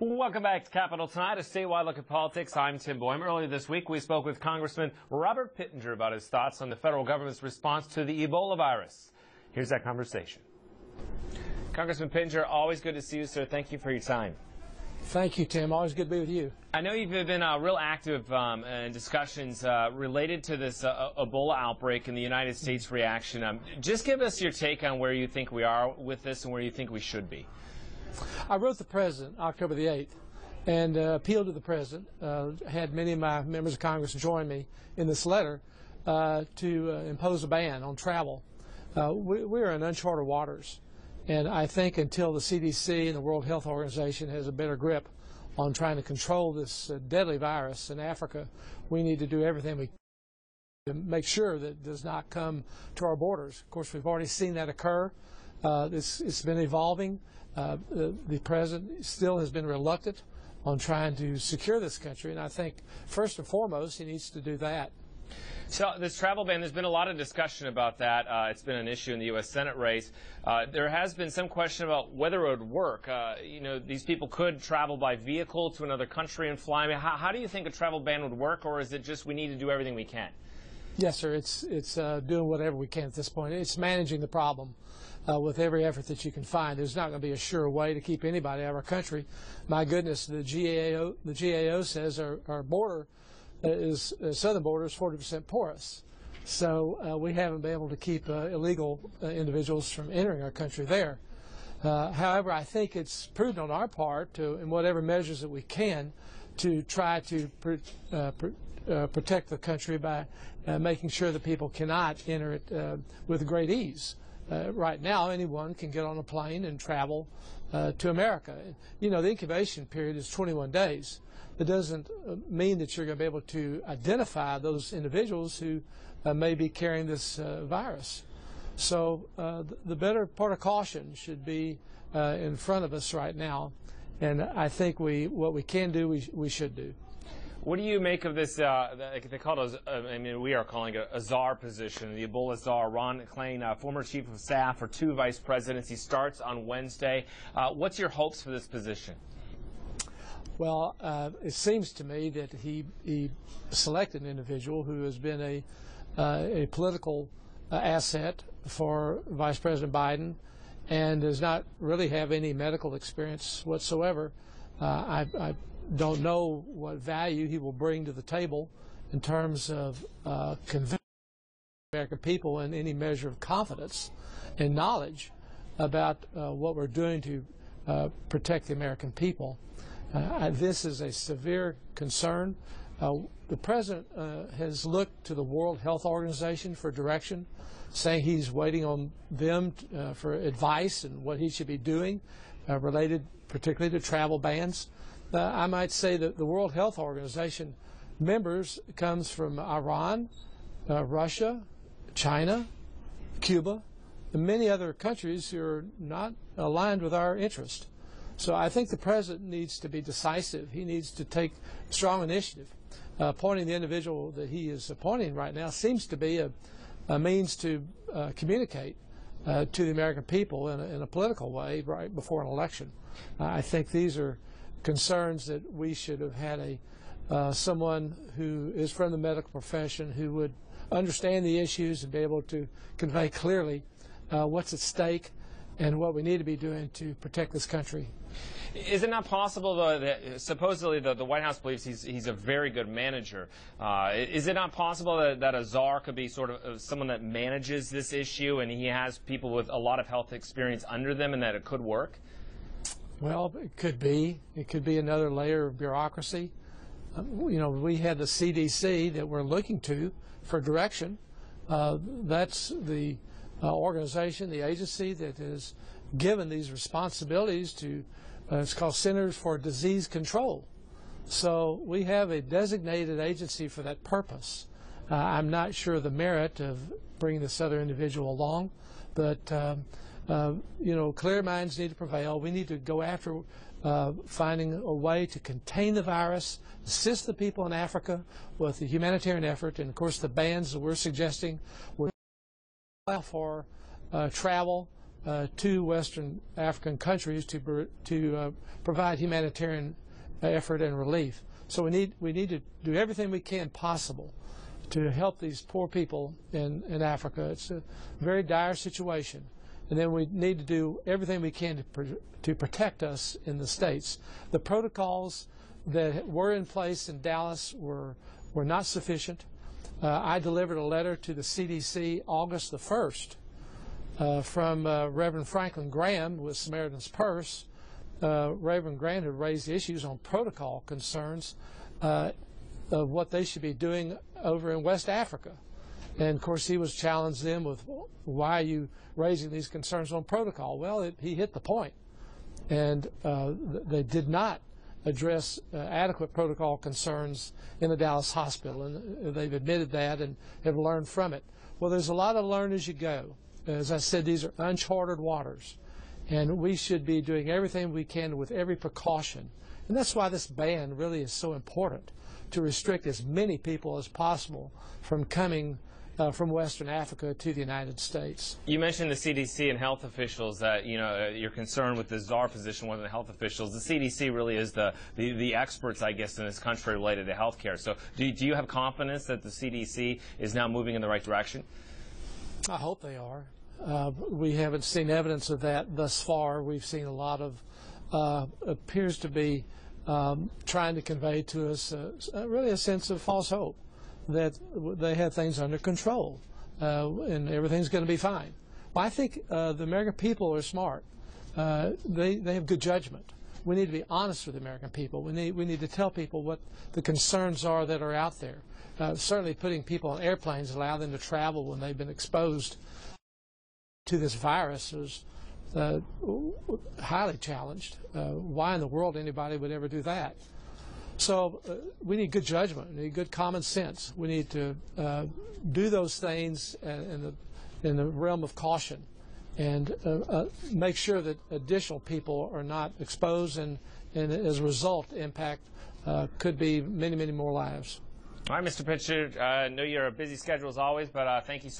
Welcome back to Capitol Tonight, a statewide look at politics. I'm Tim Boehm. Earlier this week, we spoke with Congressman Robert Pittenger about his thoughts on the federal government's response to the Ebola virus. Here's that conversation. Congressman Pittenger, always good to see you, sir. Thank you for your time. Thank you, Tim. Always good to be with you. I know you've been real active in discussions related to this Ebola outbreak and the United States reaction. Just give us your take on where you think we are with this and where you think we should be. I wrote the President October the 8th and appealed to the President, had many of my members of Congress join me in this letter to impose a ban on travel. We're in uncharted waters, and I think until the CDC and the World Health Organization has a better grip on trying to control this deadly virus in Africa, we need to do everything we can to make sure that it does not come to our borders. Of course, we've already seen that occur. It's been evolving. The President still has been reluctant on trying to secure this country, and I think first and foremost he needs to do that. So this travel ban, there's been a lot of discussion about that. It's been an issue in the U.S. Senate race. There has been some question about whether it would work. You know, these people could travel by vehicle to another country and fly. I mean, how do you think a travel ban would work, or is it just we need to do everything we can? Yes, sir. It's doing whatever we can at this point. It's managing the problem with every effort that you can find. There's not going to be a sure way to keep anybody out of our country. My goodness, the GAO says our border southern border is 40% porous. So we haven't been able to keep illegal individuals from entering our country there. However, I think it's prudent on our part to, in whatever measures that we can, to try to protect the country by making sure that people cannot enter it with great ease. Right now, anyone can get on a plane and travel to America. You know, the incubation period is 21 days. It doesn't mean that you're going to be able to identify those individuals who may be carrying this virus. So the better part of caution should be in front of us right now, and I think what we can do, we should do. What do you make of this, they call it, I mean, we are calling it a czar position, the Ebola Czar, Klain, former chief of staff for 2 vice presidents. He starts on Wednesday. What's your hopes for this position? Well, it seems to me that he selected an individual who has been a political asset for Vice President Biden and does not really have any medical experience whatsoever. I don't know what value he will bring to the table in terms of convincing the American people and any measure of confidence and knowledge about what we're doing to protect the American people. This is a severe concern. The President has looked to the World Health Organization for direction, saying he's waiting on them for advice and what he should be doing related particularly to travel bans. I might say that the World Health Organization members comes from Iran, Russia, China, Cuba, and many other countries who are not aligned with our interest. So I think the President needs to be decisive. He needs to take strong initiative. Appointing the individual that he is appointing right now seems to be a means to communicate to the American people in a political way right before an election. I think these are concerns that we should have had someone who is from the medical profession who would understand the issues and be able to convey clearly what's at stake and what we need to be doing to protect this country. Is it not possible, though, that supposedly the White House believes he's a very good manager? Is it not possible that a czar could be sort of someone that manages this issue and he has people with a lot of health experience under them and that it could work? Well, it could be. It could be another layer of bureaucracy. You know, we had the CDC that we're looking to for direction. That's the organization, the agency that is given these responsibilities to, it's called Centers for Disease Control. So we have a designated agency for that purpose. I'm not sure of the merit of bringing this other individual along, but you know, clear minds need to prevail. We need to go after finding a way to contain the virus, assist the people in Africa with the humanitarian effort, and of course the bans that we're suggesting will allow for travel to Western African countries to provide humanitarian effort and relief. So we need to do everything we can possible to help these poor people in Africa. It's a very dire situation. And then we need to do everything we can to protect us in the States. The protocols that were in place in Dallas were not sufficient. I delivered a letter to the CDC August the 1st from Reverend Franklin Graham with Samaritan's Purse. Reverend Graham had raised issues on protocol concerns of what they should be doing over in West Africa. And of course he was challenged then with, why are you raising these concerns on protocol? Well, he hit the point. And they did not address adequate protocol concerns in the Dallas hospital, and they've admitted that and have learned from it. Well, there's a lot to learn as you go. As I said, these are uncharted waters, and we should be doing everything we can with every precaution. And that's why this ban really is so important, to restrict as many people as possible from coming from Western Africa to the United States. You mentioned the CDC and health officials, that you're concerned with the czar position more than the health officials. The CDC really is the experts, I guess, in this country related to health care. So do you have confidence that the CDC is now moving in the right direction? I hope they are. We haven't seen evidence of that thus far. We've seen a lot of, appears to be trying to convey to us really a sense of false hope, that they have things under control and everything's going to be fine. Well, I think the American people are smart. They have good judgment. We need to be honest with the American people. We need to tell people what the concerns are that are out there. Certainly putting people on airplanes, allow them to travel when they've been exposed to this virus is highly challenged. Why in the world anybody would ever do that? So we need good judgment. We need good common sense. We need to do those things in the realm of caution, and make sure that additional people are not exposed, and as a result, the impact could be many, many more lives. All right, Mr. Pittenger, I know you're a busy schedule as always, but thank you so